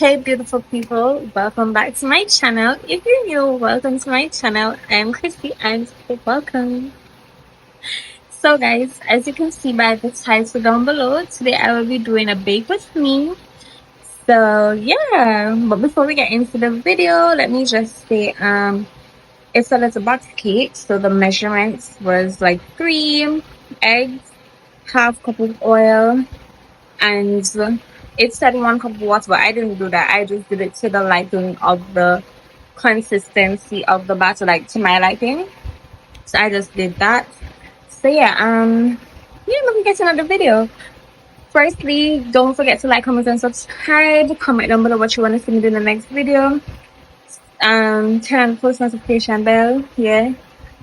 Hey beautiful people, welcome back to my channel. If you're new, welcome to my channel. I'm Christy and welcome. So guys, as you can see by the title down below, today I will be doing a bake with me. So yeah, but before we get into the video, let me just say it's a little butter cake. So the measurements was like 3 eggs, half cup of oil, and it said 1 cup of water, but I didn't do that. I just did it to the liking of the consistency of the batter, like to my liking. So I just did that. So yeah, let me get to another video. Firstly, don't forget to like, comment, and subscribe. Comment down below what you want to see me do in the next video. Turn on the post notification bell. Yeah,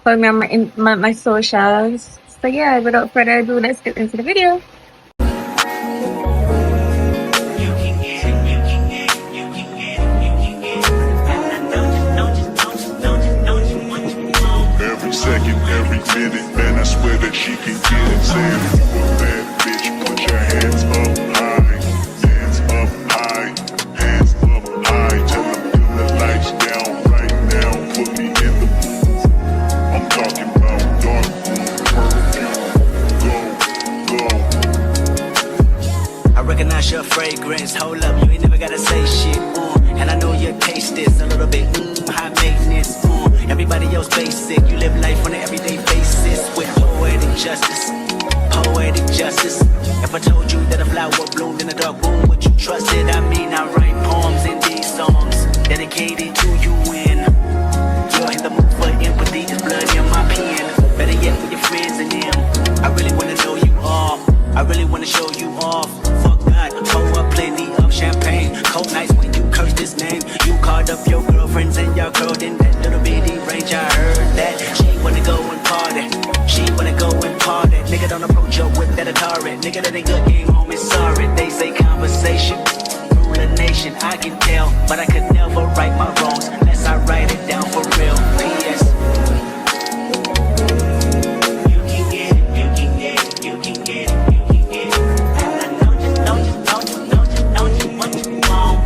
follow me on my socials. So yeah, without further ado, let's get into the video. Second, every minute, man, I swear that she can get it. Saying if you a bad bitch, put your hands up high, hands up high, hands up high. Tell them dim the lights down right now, put me in the mood. I'm talking about dark room, perfume. Go. I recognize your fragrance, hold up, you ain't never gotta say shit, and I know your taste is a little bit, high maintenance, everybody else basic, you live life on an everyday basis with poetic justice, poetic justice. If I told you that a flower bloomed in a dark room, would you trust it? I mean, I write poems in these songs dedicated to you, and you're in the mood for empathy, there's blood in my pen. Better yet, with your friends and them, I really wanna know you all, I really wanna show you off. Fuck God, pour up plenty of champagne, cold nights when you curse this name. You called up your girlfriends and y'all curled in that little bitty range. I heard that she wanna go and party, she wanna go and party. Nigga, don't approach your whip that Atari. Nigga, that ain't good, game home is sorry. They say conversation rule a nation, I can tell, but I could never right my wrongs unless I write it down for real. P.S. You can get it, you can get it, you can get it, you can get it. And I know you, know you, know you, know you, know you what you want.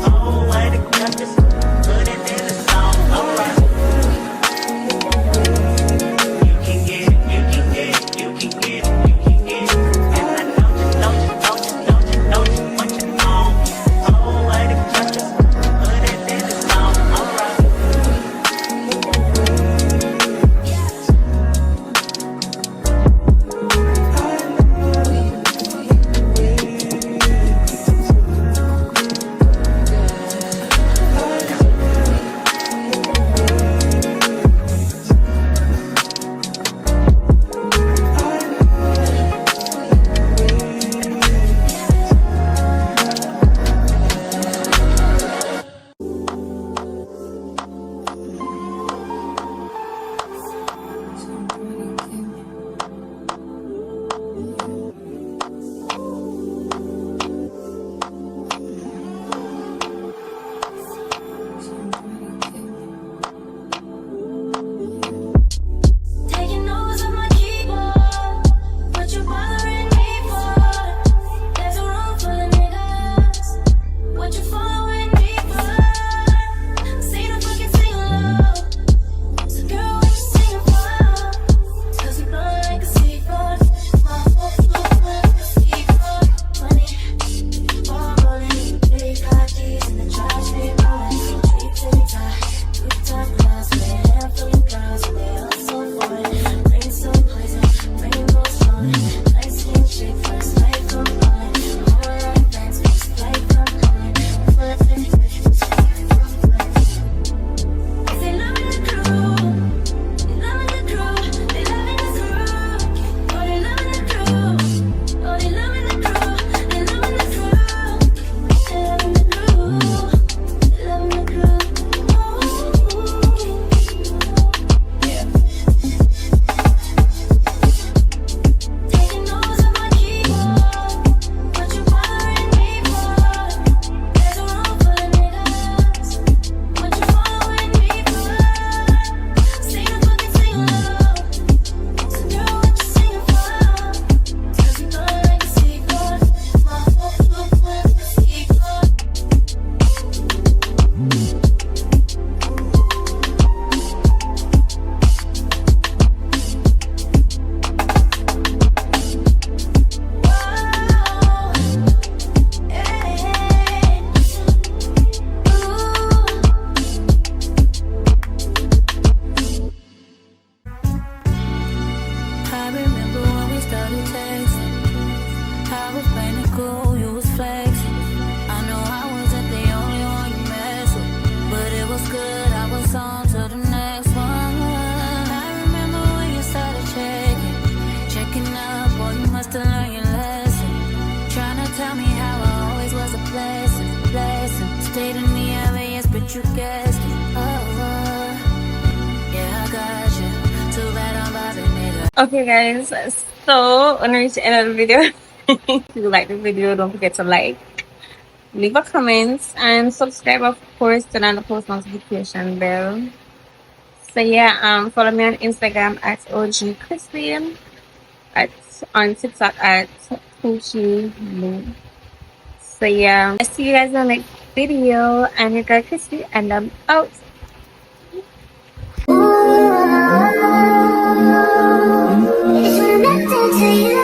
Oh, what it does, put it in the song. Alright. You can get it, you can get it, you can get it, you can get it. And I know you, know was playing it cool, you was flexing. I know I wasn't the only one you messed with, but it was good, I was on to the next one. I remember when you started checking up, boy, you must have learned your lesson. Trying to tell me how I always was a blessing. Stayed in the area, but you guessed it. Yeah, I got you. Too bad I'm vibing, nigga. Okay, guys, so when we reach the end of the video, if you like the video, don't forget to like, leave a comment, and subscribe, of course, turn on the post notification bell. So yeah, follow me on Instagram at OG Crispy, on TikTok at Coochie Blue. So yeah, I see you guys in the next video, and you got Crispy, and I'm out. It's connected to you.